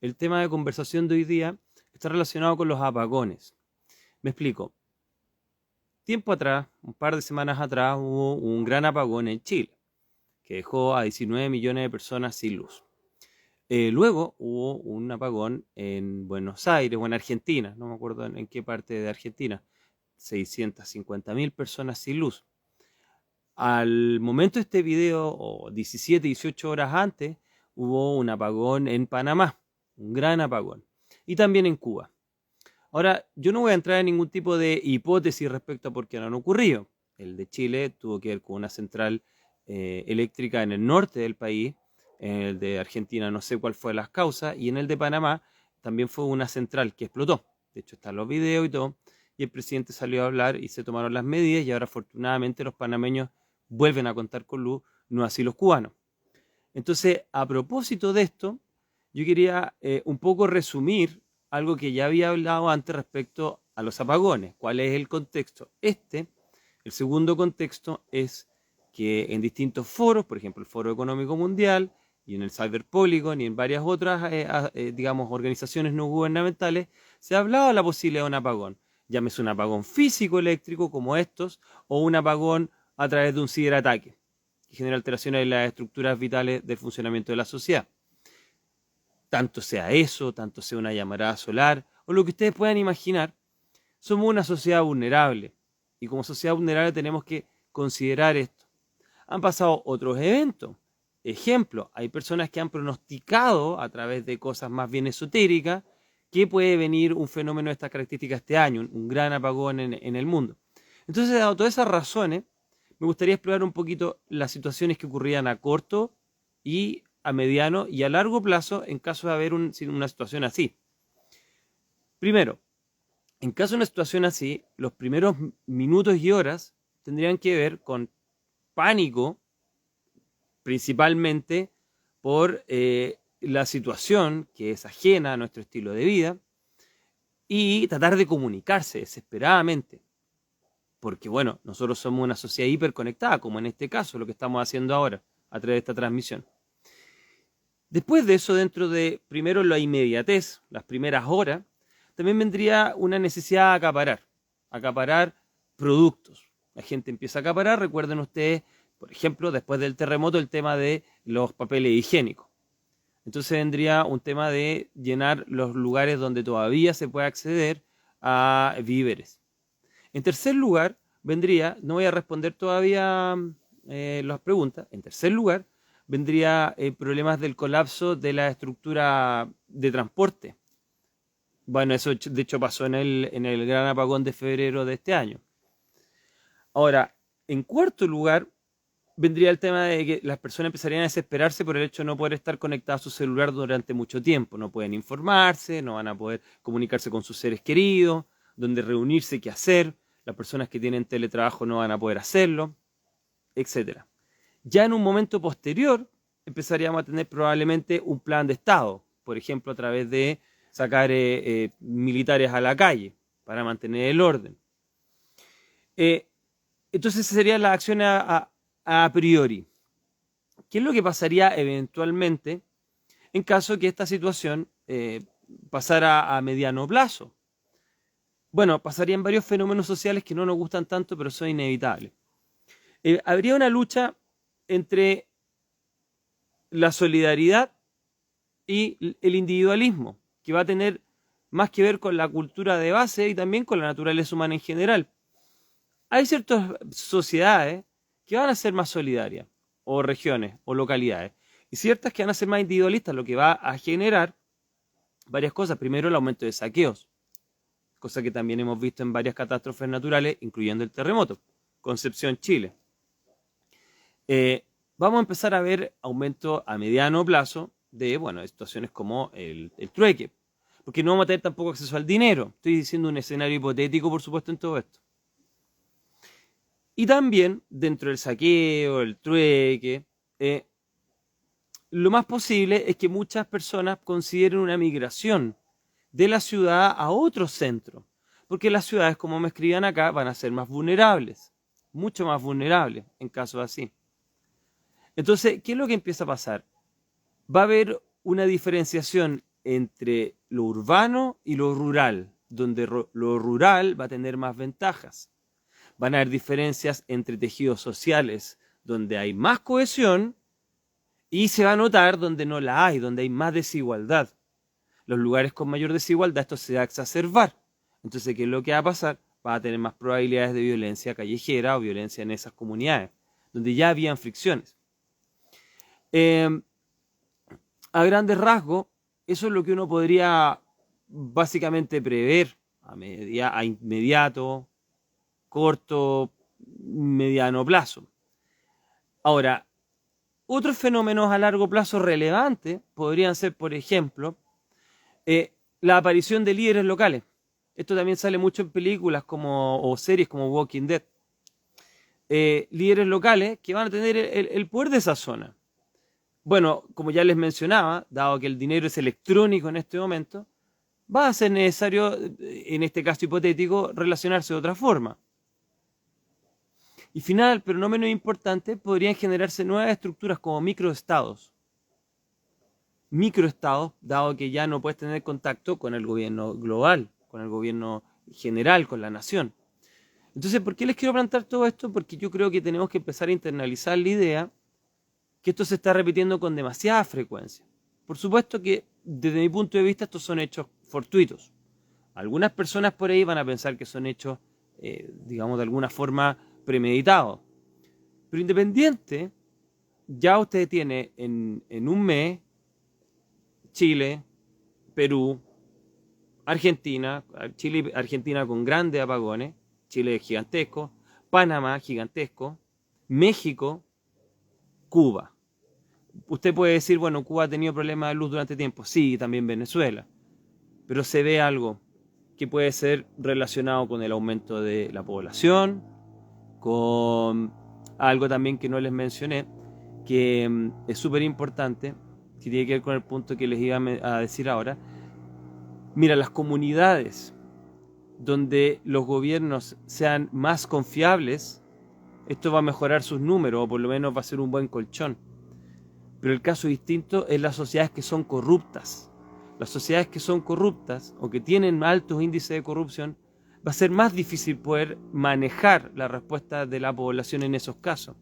el tema de conversación de hoy día está relacionado con los apagones. Me explico. Tiempo atrás, un par de semanas atrás, hubo un gran apagón en Chile, que dejó a 19 millones de personas sin luz. Luego hubo un apagón en Buenos Aires o en Argentina, no me acuerdo en qué parte de Argentina, 650.000 personas sin luz. Al momento de este video, o 17, 18 horas antes, hubo un apagón en Panamá, un gran apagón, y también en Cuba. Ahora, yo no voy a entrar en ningún tipo de hipótesis respecto a por qué no han ocurrido. El de Chile tuvo que ver con una central eléctrica en el norte del país, en el de Argentina no sé cuál fue las causas, y en el de Panamá también fue una central que explotó. De hecho, están los videos y todo, y el presidente salió a hablar y se tomaron las medidas, y ahora afortunadamente los panameños vuelven a contar con luz, no así los cubanos. Entonces, a propósito de esto, yo quería un poco resumir algo que ya había hablado antes respecto a los apagones. ¿Cuál es el contexto? El segundo contexto es que en distintos foros, por ejemplo el Foro Económico Mundial y en el Cyber Polygon y en varias otras, digamos, organizaciones no gubernamentales, se ha hablado de la posibilidad de un apagón. Llámese un apagón físico eléctrico como estos o un apagón a través de un ciberataque que genera alteraciones en las estructuras vitales del funcionamiento de la sociedad. Tanto sea eso, tanto sea una llamarada solar o lo que ustedes puedan imaginar, somos una sociedad vulnerable y como sociedad vulnerable tenemos que considerar esto. Han pasado otros eventos. Ejemplo, hay personas que han pronosticado a través de cosas más bien esotéricas que puede venir un fenómeno de estas características este año, un gran apagón en el mundo. Entonces, dado todas esas razones, me gustaría explorar un poquito las situaciones que ocurrían a corto y a mediano y a largo plazo en caso de haber una situación así. Primero, en caso de una situación así, los primeros minutos y horas tendrían que ver con pánico, principalmente por la situación que es ajena a nuestro estilo de vida y tratar de comunicarse desesperadamente. Porque bueno, nosotros somos una sociedad hiperconectada, como en este caso, lo que estamos haciendo ahora a través de esta transmisión. Después de eso, dentro de primero la inmediatez, las primeras horas, también vendría una necesidad de acaparar productos. La gente empieza a acaparar, recuerden ustedes, por ejemplo, después del terremoto, el tema de los papeles higiénicos. Entonces vendría un tema de llenar los lugares donde todavía se puede acceder a víveres. En tercer lugar, vendría, no voy a responder todavía las preguntas, en tercer lugar, vendría problemas del colapso de la estructura de transporte. Bueno, eso de hecho pasó en el gran apagón de febrero de este año. Ahora, en cuarto lugar, vendría el tema de que las personas empezarían a desesperarse por el hecho de no poder estar conectadas a su celular durante mucho tiempo. No pueden informarse, no van a poder comunicarse con sus seres queridos, dónde reunirse, qué hacer. Las personas que tienen teletrabajo no van a poder hacerlo, etc. Ya en un momento posterior empezaríamos a tener probablemente un plan de Estado, por ejemplo a través de sacar militares a la calle para mantener el orden. Entonces esas serían las acciones a priori. ¿Qué es lo que pasaría eventualmente en caso que esta situación pasara a mediano plazo? Bueno, pasarían varios fenómenos sociales que no nos gustan tanto, pero son inevitables. Habría una lucha entre la solidaridad y el individualismo, que va a tener más que ver con la cultura de base y también con la naturaleza humana en general. Hay ciertas sociedades que van a ser más solidarias, o regiones, o localidades, y ciertas que van a ser más individualistas, lo que va a generar varias cosas. Primero, el aumento de saqueos, cosa que también hemos visto en varias catástrofes naturales, incluyendo el terremoto. Concepción, Chile. Vamos a empezar a ver aumento a mediano plazo de situaciones como el trueque, porque no vamos a tener tampoco acceso al dinero. Estoy diciendo un escenario hipotético, por supuesto, en todo esto. Y también, dentro del saqueo, el trueque, lo más posible es que muchas personas consideren una migración de la ciudad a otro centro, porque las ciudades, como me escriban acá, van a ser más vulnerables, mucho más vulnerables en casos así. Entonces, ¿qué es lo que empieza a pasar? Va a haber una diferenciación entre lo urbano y lo rural, donde lo rural va a tener más ventajas. Van a haber diferencias entre tejidos sociales, donde hay más cohesión, y se va a notar donde no la hay, donde hay más desigualdad. Los lugares con mayor desigualdad, esto se va a exacerbar. Entonces, ¿qué es lo que va a pasar? Va a tener más probabilidades de violencia callejera o violencia en esas comunidades, donde ya habían fricciones. A grandes rasgos, eso es lo que uno podría básicamente prever a inmediato, corto, mediano plazo. Ahora, otros fenómenos a largo plazo relevantes podrían ser, por ejemplo, la aparición de líderes locales. Esto también sale mucho en películas o series como Walking Dead. Líderes locales que van a tener el poder de esa zona. Bueno, como ya les mencionaba, dado que el dinero es electrónico en este momento, va a ser necesario, en este caso hipotético, relacionarse de otra forma. Y final, pero no menos importante, podrían generarse nuevas estructuras como microestados. Microestados, dado que ya no puedes tener contacto con el gobierno global, con el gobierno general, con la nación. Entonces, ¿por qué les quiero plantear todo esto? Porque yo creo que tenemos que empezar a internalizar la idea que esto se está repitiendo con demasiada frecuencia. Por supuesto que, desde mi punto de vista, estos son hechos fortuitos. Algunas personas por ahí van a pensar que son hechos, digamos, de alguna forma premeditados. Pero independiente, ya usted tiene en un mes Chile, Perú, Argentina, Chile y Argentina con grandes apagones, Chile gigantesco, Panamá gigantesco, México, Cuba. Usted puede decir, bueno, Cuba ha tenido problemas de luz durante tiempo. Sí, también Venezuela. Pero se ve algo que puede ser relacionado con el aumento de la población, con algo también que no les mencioné, que es súper importante, que tiene que ver con el punto que les iba a decir ahora. Mira, las comunidades donde los gobiernos sean más confiables, esto va a mejorar sus números, o por lo menos va a ser un buen colchón. Pero el caso distinto es las sociedades que son corruptas. Las sociedades que son corruptas o que tienen altos índices de corrupción, va a ser más difícil poder manejar la respuesta de la población en esos casos.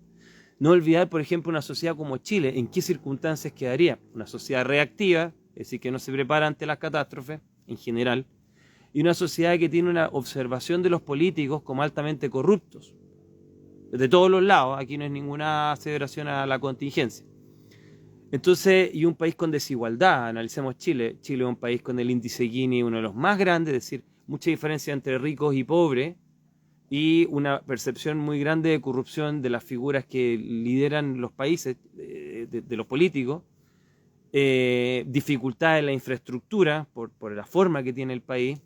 No olvidar, por ejemplo, una sociedad como Chile, ¿en qué circunstancias quedaría? Una sociedad reactiva, es decir, que no se prepara ante las catástrofes en general, y una sociedad que tiene una observación de los políticos como altamente corruptos. De todos los lados, aquí no es ninguna aseveración a la contingencia. Entonces, y un país con desigualdad, analicemos Chile. Chile es un país con el índice Gini, uno de los más grandes, es decir, mucha diferencia entre ricos y pobres, y una percepción muy grande de corrupción de las figuras que lideran los países, de los políticos, dificultad en la infraestructura por la forma que tiene el país.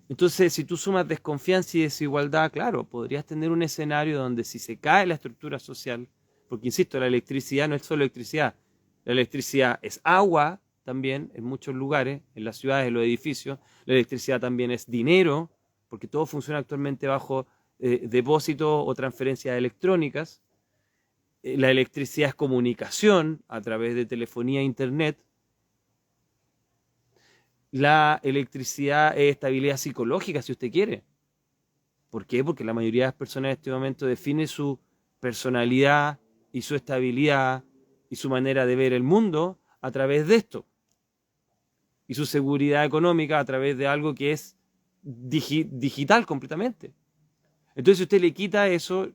Entonces, si tú sumas desconfianza y desigualdad, claro, podrías tener un escenario donde si se cae la estructura social, porque insisto, la electricidad no es solo electricidad, la electricidad es agua también en muchos lugares, en las ciudades, en los edificios, la electricidad también es dinero, porque todo funciona actualmente bajo depósitos o transferencias electrónicas, la electricidad es comunicación a través de telefonía e internet, la electricidad es estabilidad psicológica, si usted quiere. ¿Por qué? Porque la mayoría de las personas en este momento define su personalidad y su estabilidad y su manera de ver el mundo a través de esto. Y su seguridad económica a través de algo que es digital completamente. Entonces, si usted le quita eso,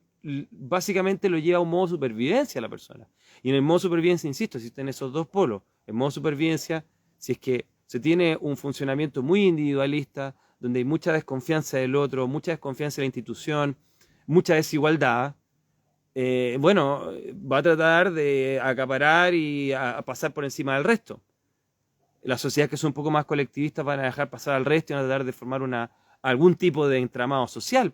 básicamente lo lleva a un modo de supervivencia a la persona. Y en el modo de supervivencia, insisto, existen esos dos polos. En modo de supervivencia, si es que se tiene un funcionamiento muy individualista, donde hay mucha desconfianza del otro, mucha desconfianza de la institución, mucha desigualdad, bueno, va a tratar de acaparar y a pasar por encima del resto. Las sociedades que son un poco más colectivistas van a dejar pasar al resto y van a tratar de formar algún tipo de entramado social.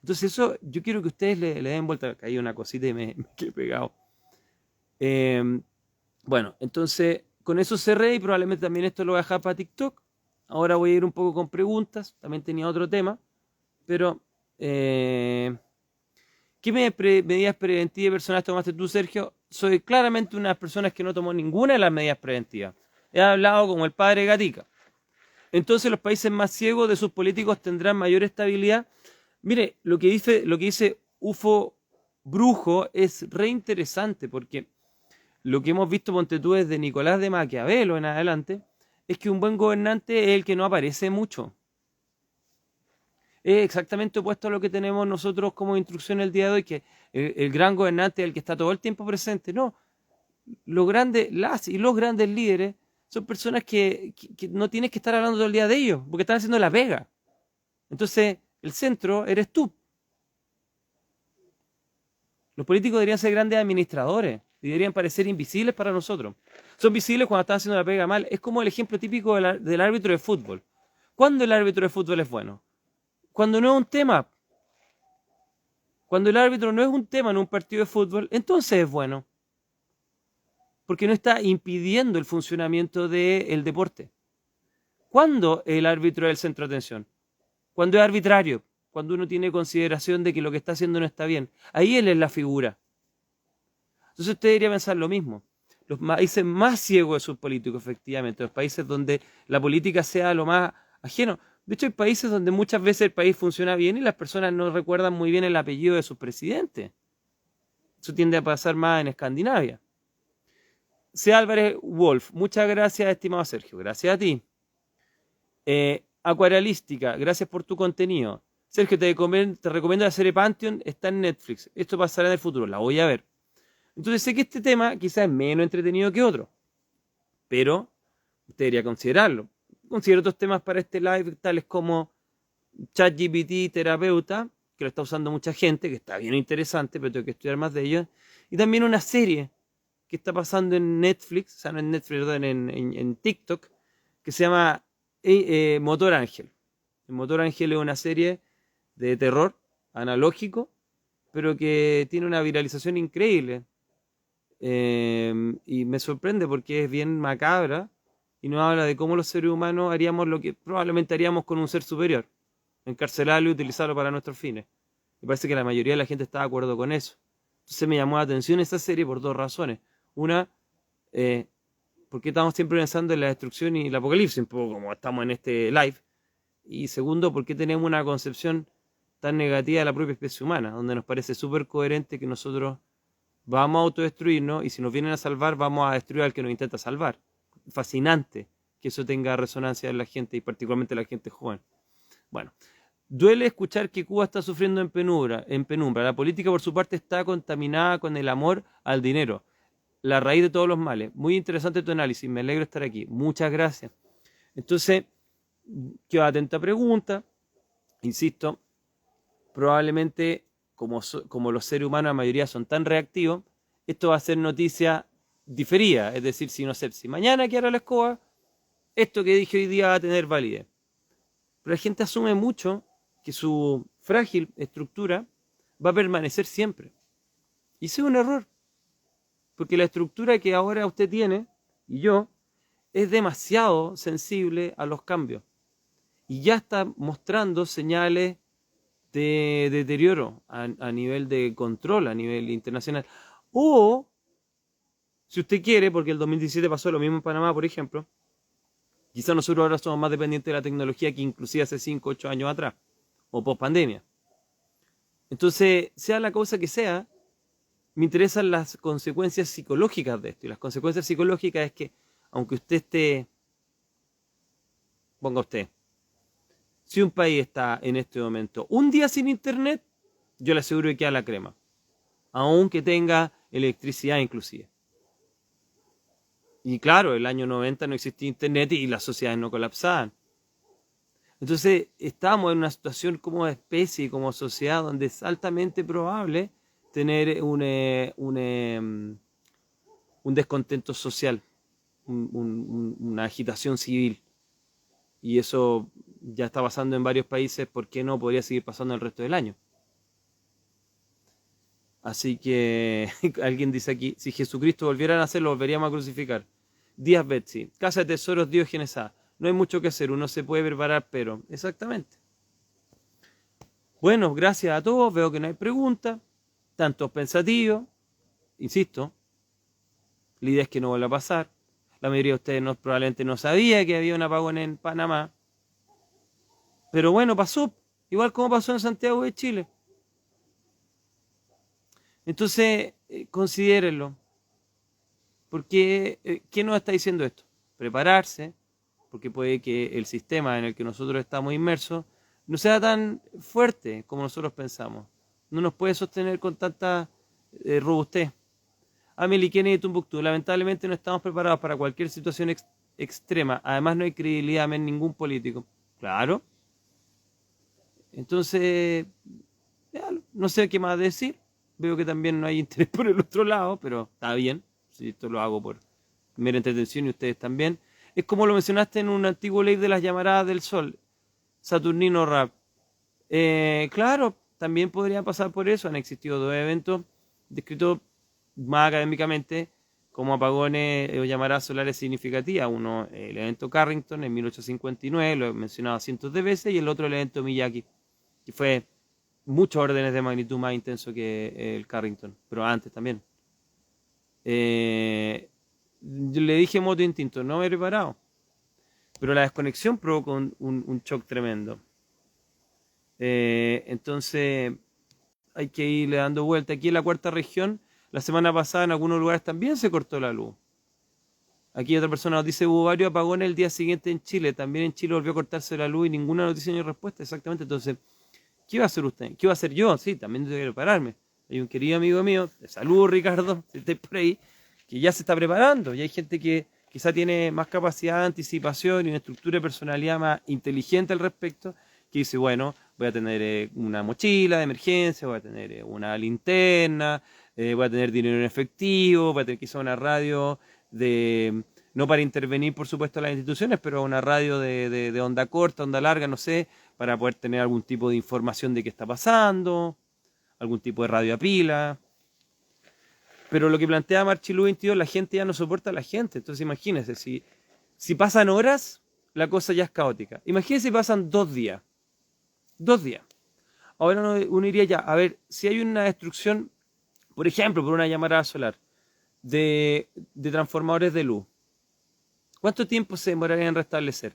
Entonces eso, yo quiero que ustedes le den vuelta, que hay una cosita y me quedé pegado. Bueno, entonces con eso cerré y probablemente también esto lo voy a dejar para TikTok. Ahora voy a ir un poco con preguntas, también tenía otro tema, pero ¿qué medidas preventivas personales tomaste tú, Sergio? Soy claramente una de las personas que no tomó ninguna de las medidas preventivas. He hablado como el padre Gatica. Entonces los países más ciegos de sus políticos tendrán mayor estabilidad. Mire, lo que dice UFO Brujo es re interesante porque lo que hemos visto, ponte tú, desde Nicolás de Maquiavelo en adelante, es que un buen gobernante es el que no aparece mucho. Es exactamente opuesto a lo que tenemos nosotros como instrucción el día de hoy, que el gran gobernante es el que está todo el tiempo presente. No, las y los grandes líderes son personas que no tienes que estar hablando todo el día de ellos, porque están haciendo la pega. Entonces, el centro eres tú. Los políticos deberían ser grandes administradores y deberían parecer invisibles para nosotros. Son visibles cuando están haciendo la pega mal. Es como el ejemplo típico del árbitro de fútbol. ¿Cuándo el árbitro de fútbol es bueno? Cuando no es un tema. Cuando el árbitro no es un tema en un partido de fútbol, entonces es bueno. Porque no está impidiendo el funcionamiento del deporte. ¿Cuándo el árbitro es el centro de atención? Cuando es arbitrario, cuando uno tiene consideración de que lo que está haciendo no está bien. Ahí él es la figura. Entonces usted debería pensar lo mismo. Los países más ciegos de sus políticos, efectivamente, los países donde la política sea lo más ajeno. De hecho, hay países donde muchas veces el país funciona bien y las personas no recuerdan muy bien el apellido de sus presidentes. Eso tiende a pasar más en Escandinavia. C. Álvarez Wolf, muchas gracias, estimado Sergio. Gracias a ti. Acuarelística, gracias por tu contenido. Sergio, te recomiendo la serie Pantheon, está en Netflix. Esto pasará en el futuro, la voy a ver. Entonces sé que este tema quizás es menos entretenido que otro, pero usted debería considerarlo. Considero otros temas para este live, tales como ChatGPT terapeuta, que lo está usando mucha gente, que está bien interesante, pero tengo que estudiar más de ello. Y también una serie que está pasando en Netflix, o sea, no en Netflix, perdón, en TikTok, que se llama Motor Ángel. El Motor Ángel es una serie de terror analógico, pero que tiene una viralización increíble. Y me sorprende porque es bien macabra y nos habla de cómo los seres humanos haríamos lo que probablemente haríamos con un ser superior, encarcelarlo y utilizarlo para nuestros fines. Me parece que la mayoría de la gente está de acuerdo con eso. Entonces me llamó la atención esa serie por dos razones. Una, porque estamos siempre pensando en la destrucción y el apocalipsis, un poco como estamos en este live. Y segundo, porque tenemos una concepción tan negativa de la propia especie humana, donde nos parece súper coherente que nosotros vamos a autodestruirnos y si nos vienen a salvar, vamos a destruir al que nos intenta salvar. Fascinante que eso tenga resonancia en la gente y particularmente en la gente joven. Bueno, duele escuchar que Cuba está sufriendo en penumbra. La política, por su parte, está contaminada con el amor al dinero, la raíz de todos los males. Muy interesante tu análisis, me alegro de estar aquí. Muchas gracias. Entonces, quedo atenta a pregunta. Insisto, probablemente como los seres humanos la mayoría son tan reactivos, esto va a ser noticia diferida. Es decir, si no sé, si mañana quiero la escoba, esto que dije hoy día va a tener validez. Pero la gente asume mucho que su frágil estructura va a permanecer siempre. Y ese es un error. Porque la estructura que ahora usted tiene, y yo, es demasiado sensible a los cambios. Y ya está mostrando señales de deterioro a nivel de control, a nivel internacional. O, si usted quiere, porque el 2017 pasó lo mismo en Panamá, por ejemplo, quizás nosotros ahora somos más dependientes de la tecnología que inclusive hace 5, 8 años atrás, o post pandemia. Entonces, sea la causa que sea, me interesan las consecuencias psicológicas de esto. Y las consecuencias psicológicas es que, aunque usted esté, ponga usted, si un país está en este momento un día sin internet, yo le aseguro que queda la crema. Aunque tenga electricidad inclusive. Y claro, el año 90 no existía internet y las sociedades no colapsaban. Entonces estamos en una situación como especie, como sociedad, donde es altamente probable tener un descontento social, una agitación civil. Y eso ya está pasando en varios países, ¿por qué no podría seguir pasando el resto del año? Así que alguien dice aquí, si Jesucristo volviera a nacer, lo volveríamos a crucificar. Díaz Betsy, Casa de Tesoros Diógenes A. No hay mucho que hacer, uno se puede preparar, pero exactamente. Bueno, gracias a todos, veo que no hay preguntas, tantos pensativos, insisto, la idea es que no vuelva a pasar. La mayoría de ustedes probablemente no sabía que había un apagón en Panamá. Pero bueno, pasó. Igual como pasó en Santiago de Chile. Entonces, considérenlo. Porque, ¿qué nos está diciendo esto? Prepararse, porque puede que el sistema en el que nosotros estamos inmersos no sea tan fuerte como nosotros pensamos. No nos puede sostener con tanta robustez. Amelie Kennedy de Tumbuktu, lamentablemente no estamos preparados para cualquier situación extrema. Además no hay credibilidad en ningún político. Claro. Entonces, ya, no sé qué más decir. Veo que también no hay interés por el otro lado, pero está bien. Si esto lo hago por mera entretención y ustedes también. Es como lo mencionaste en un antiguo ley de las llamaradas del sol, Saturnino Rap. Claro, también podrían pasar por eso. Han existido dos eventos descritos más académicamente como apagones o llamaradas solares significativas. Uno, el evento Carrington en 1859, lo he mencionado cientos de veces, y el otro, el evento Miyagi, que fue muchos órdenes de magnitud más intenso que el Carrington, pero antes también. Yo le dije moto instinto, no me he preparado. Pero la desconexión provocó un shock tremendo. Entonces hay que irle dando vuelta. Aquí en la cuarta región, la semana pasada en algunos lugares también se cortó la luz. Aquí otra persona nos dice, hubo varios apagones el día siguiente en Chile. También en Chile volvió a cortarse la luz y ninguna noticia ni respuesta. Exactamente. Entonces, ¿qué va a hacer usted? ¿Qué va a hacer yo? Sí, también tengo que prepararme. Hay un querido amigo mío, de salud, Ricardo, si estáis por ahí, que ya se está preparando. Y hay gente que quizá tiene más capacidad de anticipación y una estructura de personalidad más inteligente al respecto, que dice, bueno, voy a tener una mochila de emergencia, voy a tener una linterna, voy a tener dinero en efectivo, voy a tener quizá una radio de, no para intervenir por supuesto las instituciones, pero una radio de onda corta, onda larga, no sé, para poder tener algún tipo de información de qué está pasando, algún tipo de radio a pila. Pero lo que plantea Marchilu 22, la gente ya no soporta a la gente. Entonces imagínense, si pasan horas, la cosa ya es caótica. Imagínense si pasan 2 días. 2 días. Ahora uno iría ya, a ver, si hay una destrucción, por ejemplo, por una llamarada solar, de transformadores de luz, ¿cuánto tiempo se demoraría en restablecer?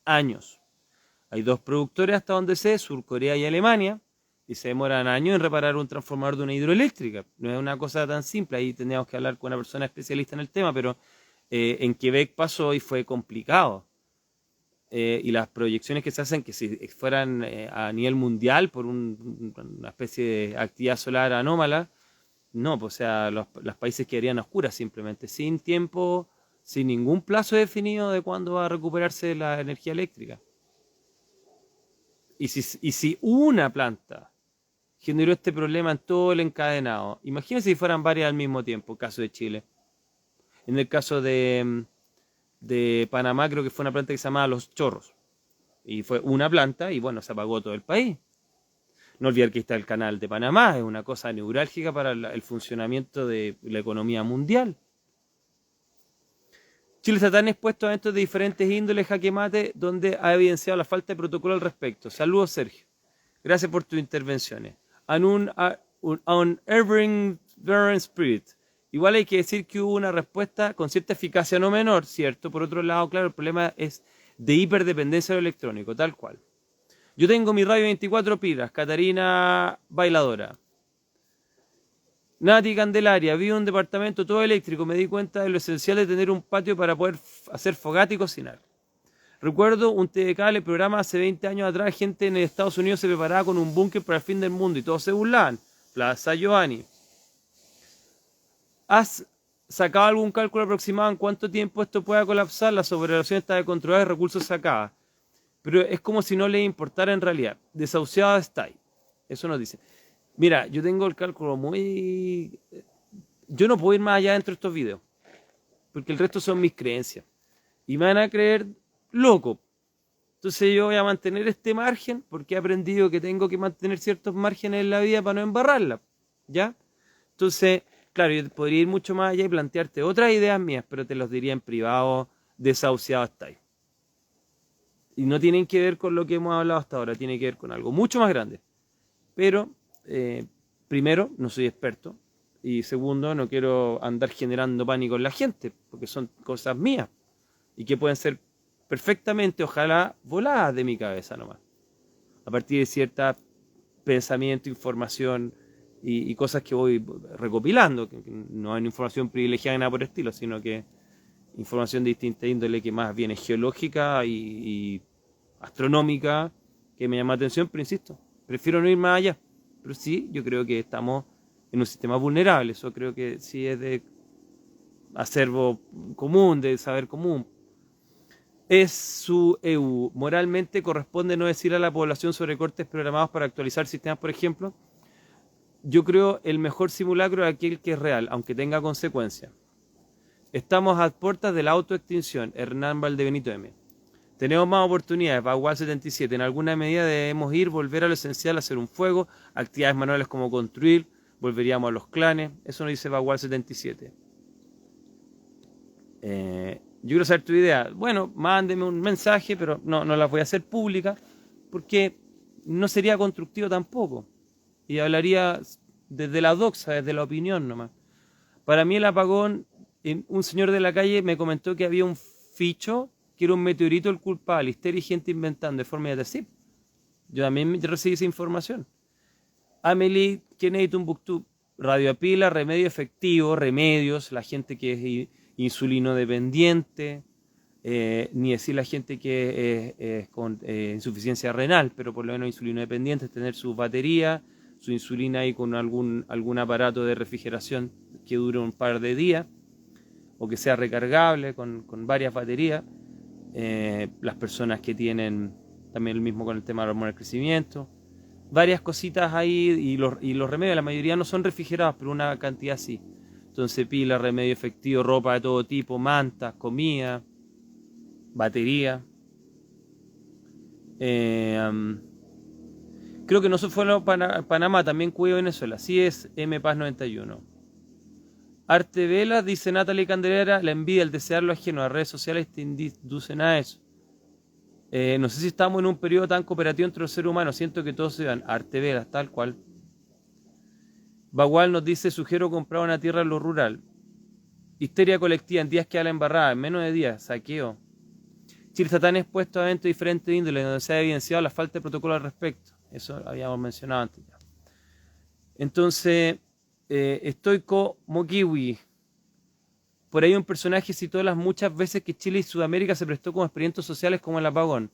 Años. Hay dos productores hasta donde sé, Sur Corea y Alemania, y se demoran años en reparar un transformador de una hidroeléctrica. No es una cosa tan simple, ahí tendríamos que hablar con una persona especialista en el tema, pero en Quebec pasó y fue complicado. Y las proyecciones que se hacen, que si fueran a nivel mundial por una especie de actividad solar anómala, no, pues, o sea, los países quedarían a oscuras simplemente, sin tiempo, sin ningún plazo definido de cuándo va a recuperarse la energía eléctrica. Y si una planta generó este problema en todo el encadenado, imagínense si fueran varias al mismo tiempo, caso de Chile. En el caso de Panamá, creo que fue una planta que se llamaba Los Chorros. Y fue una planta y bueno, se apagó todo el país. No olvidar que está el canal de Panamá, es una cosa neurálgica para el funcionamiento de la economía mundial. Chile está tan expuesto a eventos de diferentes índoles, jaque mate, donde ha evidenciado la falta de protocolo al respecto. Saludos, Sergio. Gracias por tus intervenciones. On Urban Spirit. Igual hay que decir que hubo una respuesta con cierta eficacia no menor, ¿cierto? Por otro lado, claro, el problema es de hiperdependencia de lo electrónico, tal cual. Yo tengo mi radio 24 pilas, Catarina Bailadora. Nati Candelaria, vi un departamento todo eléctrico, me di cuenta de lo esencial de tener un patio para poder hacer fogata y cocinar. Recuerdo un TDK, el programa hace 20 años atrás, gente en Estados Unidos se preparaba con un búnker para el fin del mundo y todos se burlaban. Plaza Giovanni. ¿Has sacado algún cálculo aproximado en cuánto tiempo esto pueda colapsar? La sobrevolación está de controlar recursos sacados. Pero es como si no le importara en realidad. Desahuciada está ahí. Eso nos dice. Mira, yo tengo el cálculo muy... Yo no puedo ir más allá dentro de estos videos. Porque el resto son mis creencias. Y me van a creer loco. Entonces yo voy a mantener este margen porque he aprendido que tengo que mantener ciertos márgenes en la vida para no embarrarla. ¿Ya? Entonces, claro, yo podría ir mucho más allá y plantearte otras ideas mías, pero te los diría en privado, desahuciado hasta ahí. Y no tienen que ver con lo que hemos hablado hasta ahora, tiene que ver con algo mucho más grande. Pero, primero, no soy experto. Y segundo, no quiero andar generando pánico en la gente, porque son cosas mías y que pueden ser perfectamente, ojalá, voladas de mi cabeza nomás. A partir de cierta pensamiento, información y cosas que voy recopilando, que no hay información privilegiada ni nada por el estilo, sino que información de distinta índole que más bien es geológica y astronómica, que me llama la atención, pero insisto, prefiero no ir más allá. Pero sí, yo creo que estamos en un sistema vulnerable, eso creo que sí es de acervo común, de saber común. Es su EU. Moralmente corresponde no decir a la población sobre cortes programados para actualizar sistemas, por ejemplo. Yo creo el mejor simulacro es aquel que es real, aunque tenga consecuencias. Estamos a puertas de la autoextinción. Hernán Valdebenito M. Tenemos más oportunidades. Bagual 77. En alguna medida debemos volver a lo esencial, hacer un fuego, actividades manuales como construir, volveríamos a los clanes. Eso nos dice Bagual 77. Yo quiero saber tu idea. Bueno, mándeme un mensaje, pero no las voy a hacer públicas porque no sería constructivo tampoco. Y hablaría desde la doxa, desde la opinión nomás. Para mí el apagón, un señor de la calle me comentó que había un ficho que era un meteorito el culpable, histeria y gente inventando de forma de sí. Yo también recibí esa información. Amelie Kennedy Tumbuktu, radiopila, remedio efectivo, remedios, la gente que es insulino dependiente, ni decir la gente que es con insuficiencia renal, pero por lo menos insulino dependiente, es tener su batería, su insulina ahí con algún aparato de refrigeración que dure un par de días, o que sea recargable con varias baterías. Las personas que tienen también el mismo con el tema de la hormona del crecimiento, varias cositas ahí, y los remedios, la mayoría no son refrigerados, pero una cantidad sí. Entonces pila, remedio efectivo, ropa de todo tipo, mantas, comida, batería. Creo que no solo Panamá, también Cuyo, Venezuela. Así es, MPaz 91. Arte Vela, dice Natalie Candelera, la envidia, el desear lo ajeno, las redes sociales te inducen a eso. No sé si estamos en un periodo tan cooperativo entre los seres humanos, siento que todos se van. Arte Vela, tal cual. Bagual nos dice, sugiero comprar una tierra en lo rural. Histeria colectiva, en días que a la embarrada, en menos de días, saqueo. Chile está tan expuesto a eventos de diferentes índoles donde se ha evidenciado la falta de protocolo al respecto. Eso habíamos mencionado antes ya. Entonces, estoy como kiwi. Por ahí un personaje citó las muchas veces que Chile y Sudamérica se prestó como experimentos sociales como el apagón.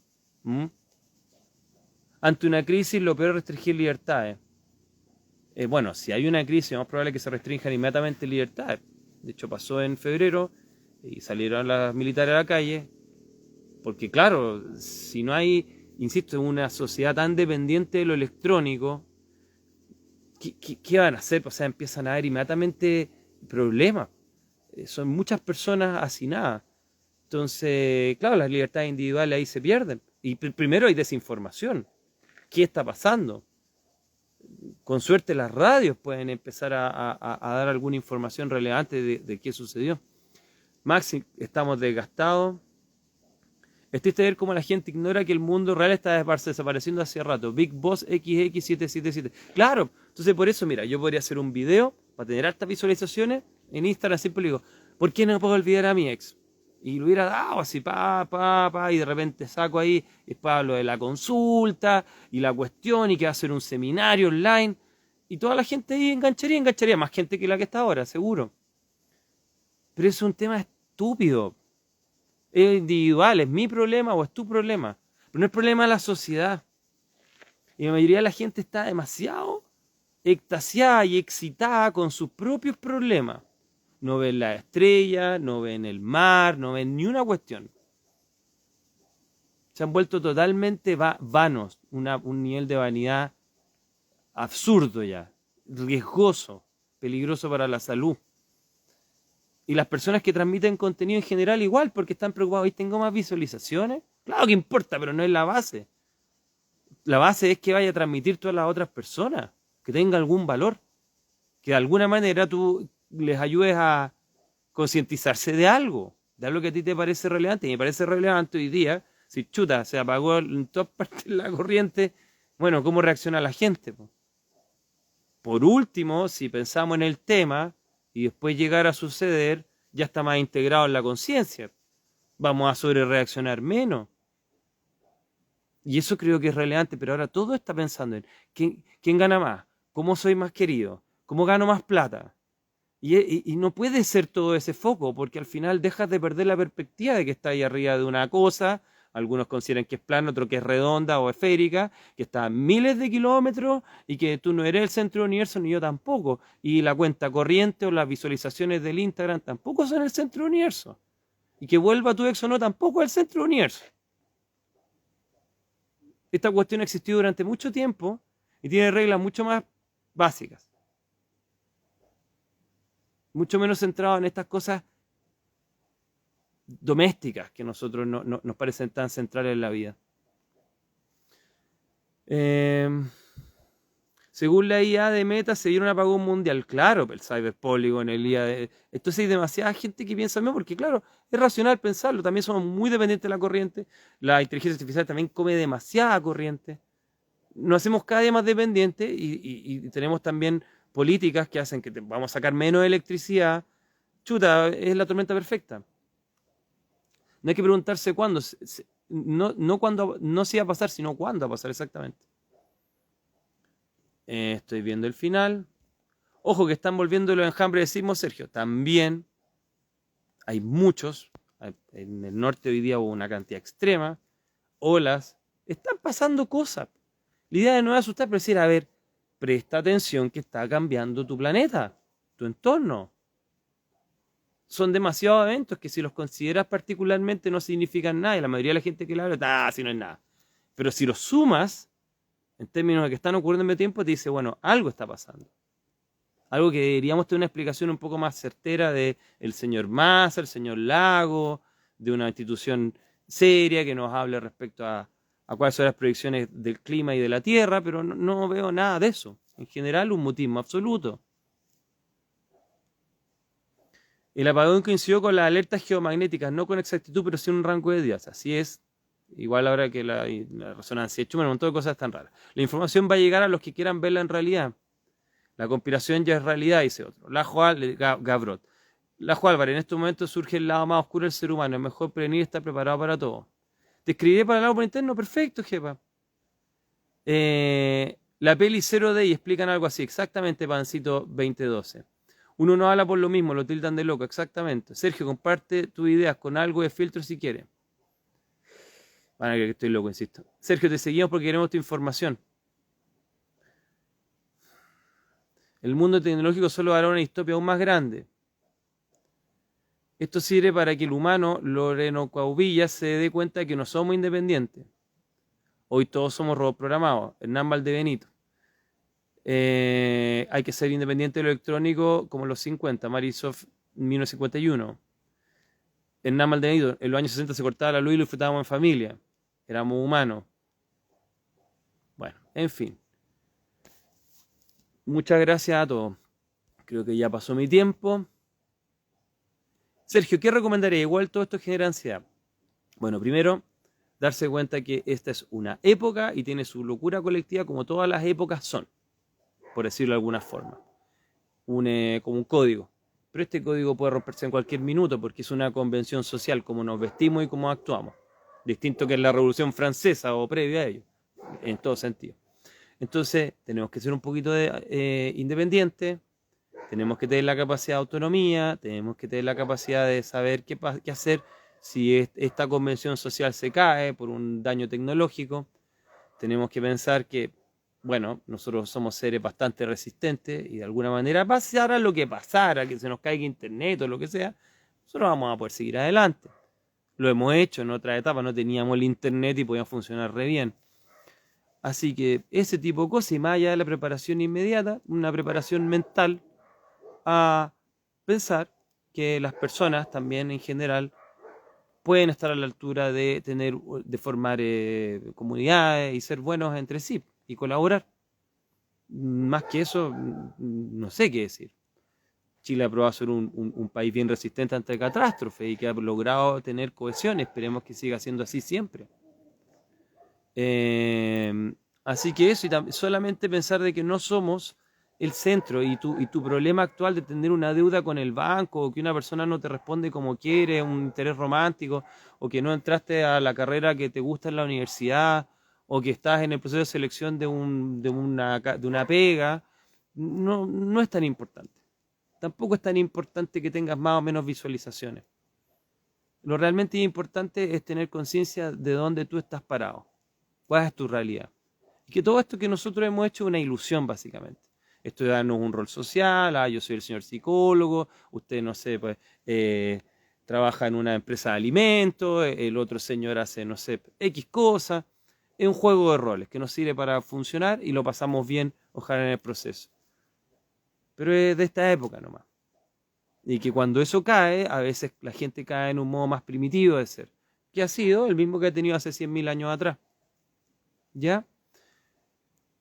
Ante una crisis, lo peor es restringir libertades. Bueno, si hay una crisis, es más probable que se restrinjan inmediatamente libertades. De hecho, pasó en febrero y salieron las militares a la calle. Porque claro, si no hay, insisto, una sociedad tan dependiente de lo electrónico, ¿qué van a hacer? O sea, empiezan a haber inmediatamente problemas. Son muchas personas hacinadas. Entonces, claro, las libertades individuales ahí se pierden. Y primero hay desinformación. ¿Qué está pasando? Con suerte las radios pueden empezar a dar alguna información relevante de qué sucedió. Maxi, estamos desgastados. Es triste ver cómo la gente ignora que el mundo real está desapareciendo hace rato. Big Boss XX777. Claro, entonces por eso, mira, yo podría hacer un video para tener altas visualizaciones en Instagram. Siempre le digo, ¿por qué no puedo olvidar a mi ex? Y lo hubiera dado así, y de repente saco ahí, después hablo de la consulta y la cuestión, y que va a hacer un seminario online. Y toda la gente ahí engancharía más gente que la que está ahora, seguro. Pero es un tema estúpido. Es individual, es mi problema o es tu problema. Pero no es problema de la sociedad. Y la mayoría de la gente está demasiado extasiada y excitada con sus propios problemas. No ven la estrella, no ven el mar, no ven ni una cuestión. Se han vuelto totalmente vanos, un nivel de vanidad absurdo ya, riesgoso, peligroso para la salud. Y las personas que transmiten contenido en general igual, porque están preocupados, ¿y tengo más visualizaciones? Claro que importa, pero no es la base. La base es que vaya a transmitir todas las otras personas, que tenga algún valor, que de alguna manera tú les ayudes a concientizarse de algo que a ti te parece relevante. Y me parece relevante hoy día, si chuta, se apagó en todas partes la corriente, bueno, ¿cómo reacciona la gente? por último, si pensamos en el tema y después llegar a suceder, ya está más integrado en la conciencia. Vamos a sobrereaccionar menos. Y eso creo que es relevante, pero ahora todo está pensando en quién gana más, cómo soy más querido, cómo gano más plata. Y no puede ser todo ese foco, porque al final dejas de perder la perspectiva de que está ahí arriba de una cosa. Algunos consideran que es plana, otros que es redonda o esférica, que está a miles de kilómetros y que tú no eres el centro del universo, ni yo tampoco. Y la cuenta corriente o las visualizaciones del Instagram tampoco son el centro del universo. Y que vuelva tu ex o no tampoco es el centro del universo. Esta cuestión ha existido durante mucho tiempo y tiene reglas mucho más básicas. Mucho menos centrado en estas cosas domésticas que a nosotros nos parecen tan centrales en la vida. Según la IA de Meta, se viene un apagón mundial. Claro, el Cyberpolygon, el IA de... Entonces hay demasiada gente que piensa mismo, porque claro, es racional pensarlo. También somos muy dependientes de la corriente. La inteligencia artificial también come demasiada corriente. Nos hacemos cada día más dependientes y tenemos también políticas que hacen que vamos a sacar menos electricidad. Chuta, es la tormenta perfecta. No hay que preguntarse cuándo, no cuándo, no si va a pasar, sino cuándo va a pasar exactamente. Estoy viendo el final. Ojo que están volviendo los enjambres de sismos, Sergio. También hay muchos. En el norte hoy día hubo una cantidad extrema. Olas. Están pasando cosas. La idea de no es asustar, pero decir, a ver, presta atención que está cambiando tu planeta, tu entorno. Son demasiados eventos que si los consideras particularmente no significan nada. Y la mayoría de la gente que lo habla, si no es nada. Pero si los sumas, en términos de que están ocurriendo en medio tiempo, te dice, bueno, algo está pasando. Algo que deberíamos tener una explicación un poco más certera de el señor Massa, el señor Lago, de una institución seria que nos hable respecto a cuáles son las proyecciones del clima y de la Tierra, pero no veo nada de eso. En general, un mutismo absoluto. El apagón coincidió con las alertas geomagnéticas, no con exactitud, pero sí en un rango de días. Así es. Igual ahora que la resonancia de Schumann, un montón de cosas tan raras. La información va a llegar a los que quieran verla en realidad. La conspiración ya es realidad, dice otro. Gavrot. Lajo Álvarez, en estos momentos surge el lado más oscuro del ser humano. Es mejor prevenir y estar preparado para todo. ¿Te escribiré para el lado por interno? Perfecto, jefa. La peli 0 Day explican algo así. Exactamente, Pancito 2012. Uno no habla por lo mismo, lo tildan de loco. Exactamente. Sergio, comparte tus ideas con algo de filtro si quieres. Van a creer que estoy loco, insisto. Sergio, te seguimos porque queremos tu información. El mundo tecnológico solo hará una distopia aún más grande. Esto sirve para que el humano, Loreno Cuauvillas, se dé cuenta de que no somos independientes. Hoy todos somos robots programados. Hernán Valdebenito. Hay que ser independiente de lo electrónico como en los 50. Marisoft 1951. Hernán Valdebenito. En los años 60 se cortaba la luz y lo disfrutábamos en familia. Éramos humanos. Bueno, en fin. Muchas gracias a todos. Creo que ya pasó mi tiempo. Sergio, ¿qué recomendaría? Igual todo esto genera ansiedad. Bueno, primero, darse cuenta que esta es una época y tiene su locura colectiva como todas las épocas son, por decirlo de alguna forma. Como un código. Pero este código puede romperse en cualquier minuto porque es una convención social, como nos vestimos y cómo actuamos. Distinto que en la Revolución Francesa o previa a ello, en todo sentido. Entonces, tenemos que ser un poquito independientes, tenemos que tener la capacidad de autonomía, tenemos que tener la capacidad de saber qué hacer si esta convención social se cae por un daño tecnológico. Tenemos que pensar que, bueno, nosotros somos seres bastante resistentes y de alguna manera pasara lo que pasara, que se nos caiga internet o lo que sea, nosotros vamos a poder seguir adelante. Lo hemos hecho en otra etapa, no teníamos el internet y podía funcionar re bien. Así que ese tipo de cosas, y más allá de la preparación inmediata, una preparación mental a pensar que las personas también en general pueden estar a la altura de formar comunidades y ser buenos entre sí y colaborar. Más que eso, no sé qué decir. Chile ha probado ser un país bien resistente ante catástrofes y que ha logrado tener cohesión. Esperemos que siga siendo así siempre. Así que eso, y solamente pensar de que no somos el centro y tu problema actual de tener una deuda con el banco o que una persona no te responde como quiere, un interés romántico o que no entraste a la carrera que te gusta en la universidad o que estás en el proceso de selección de una pega, no es tan importante. Tampoco es tan importante que tengas más o menos visualizaciones. Lo realmente importante es tener conciencia de dónde tú estás parado, cuál es tu realidad. Y que todo esto que nosotros hemos hecho es una ilusión, básicamente. Esto de darnos un rol social, yo soy el señor psicólogo, usted, no sé, pues, trabaja en una empresa de alimentos, el otro señor hace, no sé, X cosas. Es un juego de roles que nos sirve para funcionar y lo pasamos bien, ojalá en el proceso. Pero es de esta época nomás. Y que cuando eso cae, a veces la gente cae en un modo más primitivo de ser, que ha sido el mismo que ha tenido hace 100.000 años atrás. ¿Ya?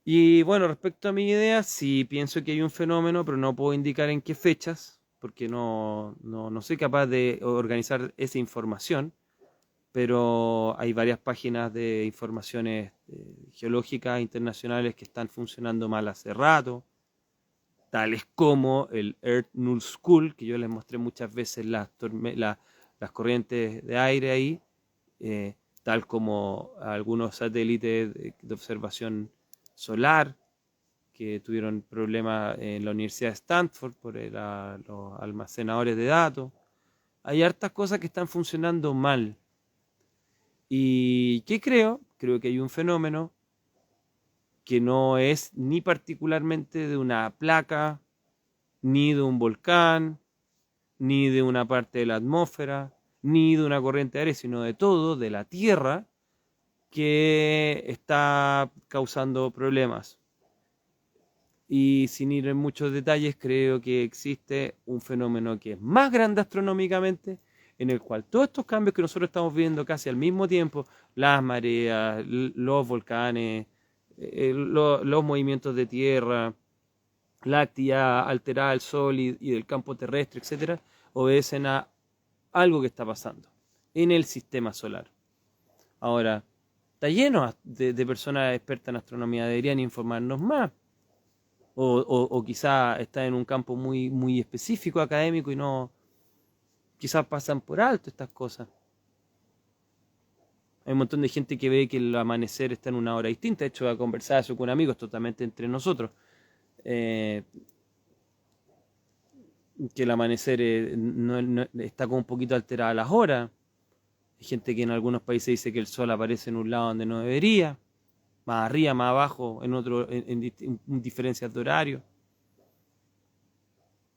Y bueno, respecto a mi idea, sí pienso que hay un fenómeno, pero no puedo indicar en qué fechas, porque no soy capaz de organizar esa información, pero hay varias páginas de informaciones geológicas internacionales que están funcionando mal hace rato, tales como el Earth Null School, que yo les mostré muchas veces las corrientes de aire ahí, tal como algunos satélites de observación solar que tuvieron problemas en la Universidad de Stanford por los almacenadores de datos. Hay hartas cosas que están funcionando mal. ¿Y qué creo? Creo que hay un fenómeno que no es ni particularmente de una placa, ni de un volcán, ni de una parte de la atmósfera, ni de una corriente de aire, sino de todo, de la Tierra, que está causando problemas. Y sin ir en muchos detalles, creo que existe un fenómeno que es más grande astronómicamente, en el cual todos estos cambios que nosotros estamos viendo casi al mismo tiempo, las mareas, los volcanes, los movimientos de tierra, la actividad alterada del Sol y del campo terrestre, etcétera, obedecen a algo que está pasando en el sistema solar. Ahora, está lleno de personas expertas en astronomía, deberían informarnos más. O quizá está en un campo muy específico académico y no, quizás pasan por alto estas cosas. Hay un montón de gente que ve que el amanecer está en una hora distinta. De hecho, a conversar eso con amigos totalmente entre nosotros. Eh, que el amanecer está como un poquito alterada las horas. Hay gente que en algunos países dice que el sol aparece en un lado donde no debería, más arriba, más abajo, en otro, en diferencias de horario.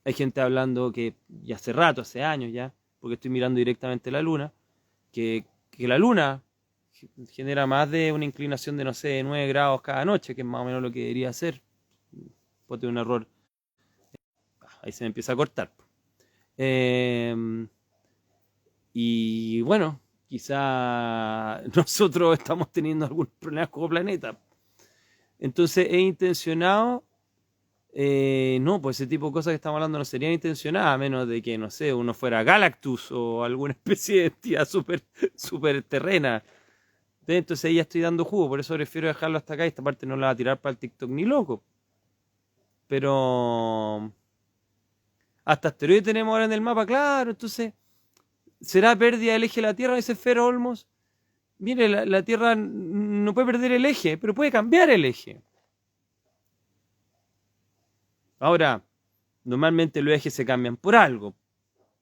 Hay gente hablando que ya hace rato, hace años ya, porque estoy mirando directamente la luna, que la luna genera más de una inclinación de, no sé, 9 grados cada noche, que es más o menos lo que debería ser. Puede tener un error. Ahí se me empieza a cortar. Y bueno, quizá nosotros estamos teniendo algunos problemas como planeta. Entonces, ¿es intencionado? No, pues ese tipo de cosas que estamos hablando no serían intencionadas, a menos de que, no sé, uno fuera Galactus o alguna especie de entidad super terrena. Entonces ahí ya estoy dando jugo, por eso prefiero dejarlo hasta acá y esta parte no la va a tirar para el TikTok ni loco. Pero hasta asteroides tenemos ahora en el mapa, claro, entonces, ¿será pérdida del eje de la Tierra? Dice Fer Olmos. Mire, la Tierra no puede perder el eje, pero puede cambiar el eje. Ahora, normalmente los ejes se cambian por algo,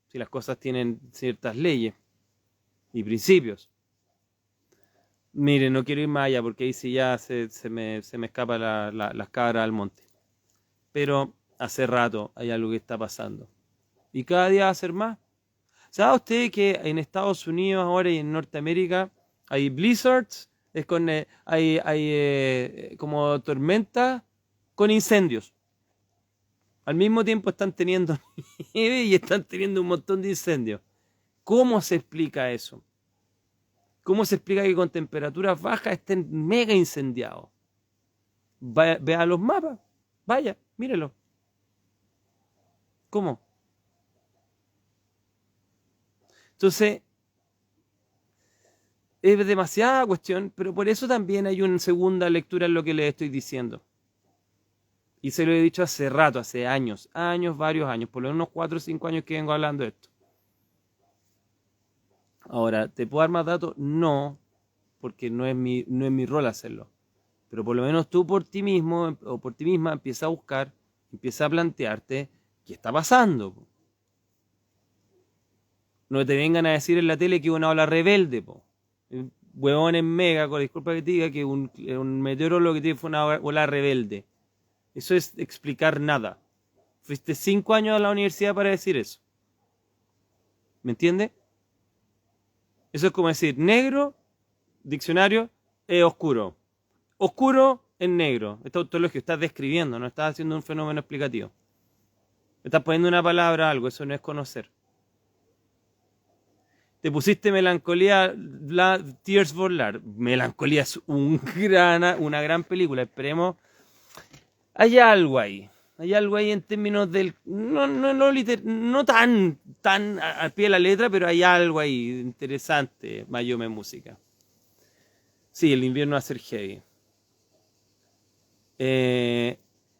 si las cosas tienen ciertas leyes y principios. Mire, no quiero ir más allá porque ahí sí ya se me escapa las cabras al monte. Pero hace rato hay algo que está pasando. Y cada día va a ser más. ¿Sabe usted que en Estados Unidos ahora y en Norteamérica hay blizzards? Hay como tormentas con incendios. Al mismo tiempo están teniendo nieve y están teniendo un montón de incendios. ¿Cómo se explica eso? ¿Cómo se explica que con temperaturas bajas estén mega incendiados? Vea los mapas. Vaya, mírelo. ¿Cómo? Entonces, es demasiada cuestión, pero por eso también hay una segunda lectura en lo que les estoy diciendo. Y se lo he dicho hace rato, hace años, varios años, por lo menos unos 4 o 5 años que vengo hablando de esto. Ahora, ¿te puedo dar más datos? No, porque no es mi rol hacerlo. Pero por lo menos tú por ti mismo o por ti misma empieza a buscar, empieza a plantearte qué está pasando. No te vengan a decir en la tele que una ola rebelde, po. Huevón en mega, con disculpa que te diga, que un meteorólogo que tiene fue una ola rebelde. Eso es explicar nada. Fuiste 5 años a la universidad para decir eso. ¿Me entiendes? Eso es como decir, negro, diccionario, es oscuro. Oscuro es negro. Esto es tautologio, estás describiendo, no estás haciendo un fenómeno explicativo. Estás poniendo una palabra a algo, eso no es conocer. Te pusiste melancolía, Tears for Fears. Melancolía es una gran película, esperemos. Hay algo ahí en términos del, no tan al pie de la letra, pero hay algo ahí interesante, Mayome Música. Sí, el invierno va a ser heavy.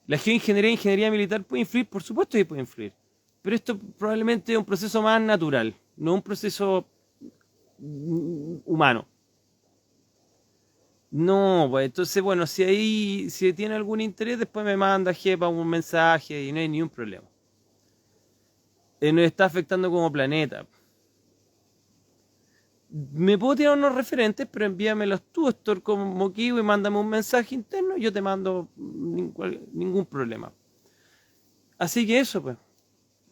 La geoingeniería e ingeniería militar puede influir, por supuesto que puede influir, pero esto probablemente es un proceso más natural, no un proceso humano. No, pues entonces, bueno, si tiene algún interés, después me manda Jepa un mensaje y no hay ni un problema. Nos está afectando como planeta. Me puedo tirar unos referentes, pero envíamelos tú, Héctor, como Kiwi, y mándame un mensaje interno y yo te mando ningún problema. Así que eso, pues.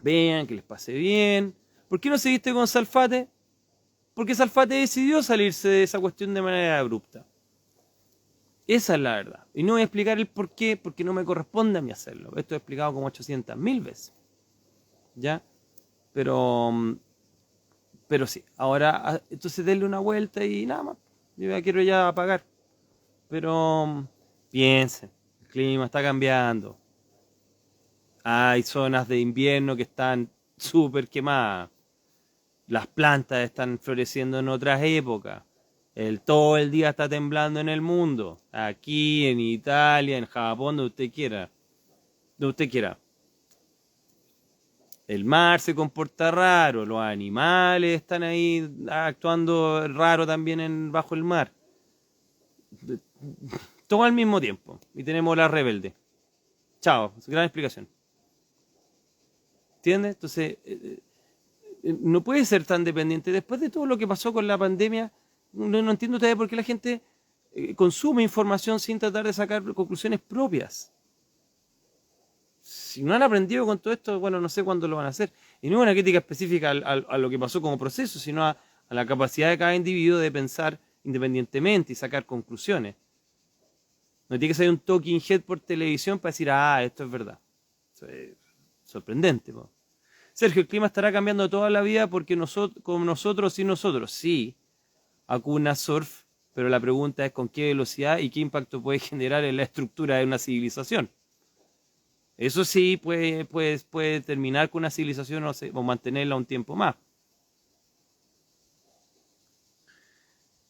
Vean, que les pase bien. ¿Por qué no seguiste con Salfate? Porque Salfate decidió salirse de esa cuestión de manera abrupta. Esa es la verdad. Y no voy a explicar el por qué, porque no me corresponde a mí hacerlo. Esto he explicado como 800.000 veces. ¿Ya? Pero sí. Ahora, entonces denle una vuelta y nada más. Yo ya quiero ya apagar. Pero piensen. El clima está cambiando. Hay zonas de invierno que están súper quemadas. Las plantas están floreciendo en otras épocas. Todo el día está temblando en el mundo. Aquí, en Italia, en Japón, donde usted quiera. Donde usted quiera. El mar se comporta raro. Los animales están ahí actuando raro también bajo el mar. Todo al mismo tiempo. Y tenemos la rebelde. Chao. Gran explicación. ¿Entiendes? Entonces, no puede ser tan dependiente. Después de todo lo que pasó con la pandemia, no entiendo todavía por qué la gente consume información sin tratar de sacar conclusiones propias. Si no han aprendido con todo esto, bueno, no sé cuándo lo van a hacer. Y no es una crítica específica a lo que pasó como proceso, sino a la capacidad de cada individuo de pensar independientemente y sacar conclusiones. No tiene que ser un talking head por televisión para decir, esto es verdad. Eso es sorprendente, po. Sergio, el clima estará cambiando toda la vida porque como nosotros y nosotros. Sí, Hakuna Surf, pero la pregunta es con qué velocidad y qué impacto puede generar en la estructura de una civilización. Eso sí puede terminar con una civilización o mantenerla un tiempo más.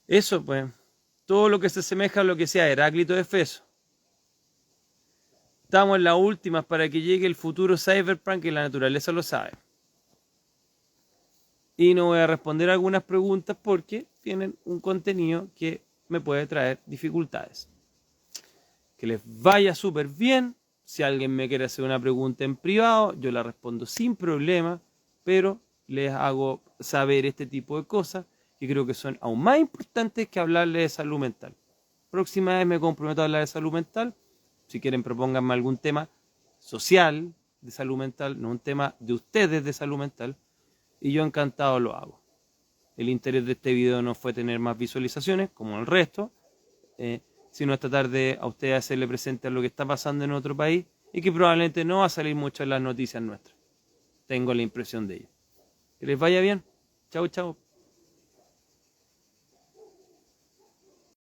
Eso, pues, todo lo que se asemeja a lo que sea Heráclito de Efeso. Estamos en las últimas para que llegue el futuro cyberpunk y la naturaleza lo sabe. Y no voy a responder algunas preguntas porque tienen un contenido que me puede traer dificultades. Que les vaya súper bien. Si alguien me quiere hacer una pregunta en privado, yo la respondo sin problema, pero les hago saber este tipo de cosas que creo que son aún más importantes que hablarles de salud mental. Próxima vez me comprometo a hablar de salud mental. Si quieren, propónganme algún tema social de salud mental, no un tema de ustedes de salud mental, y yo encantado lo hago. El interés de este video no fue tener más visualizaciones, como el resto, sino es tratar de a ustedes hacerle presente a lo que está pasando en otro país y que probablemente no va a salir mucho en las noticias nuestras. Tengo la impresión de ello. Que les vaya bien. Chau, chau.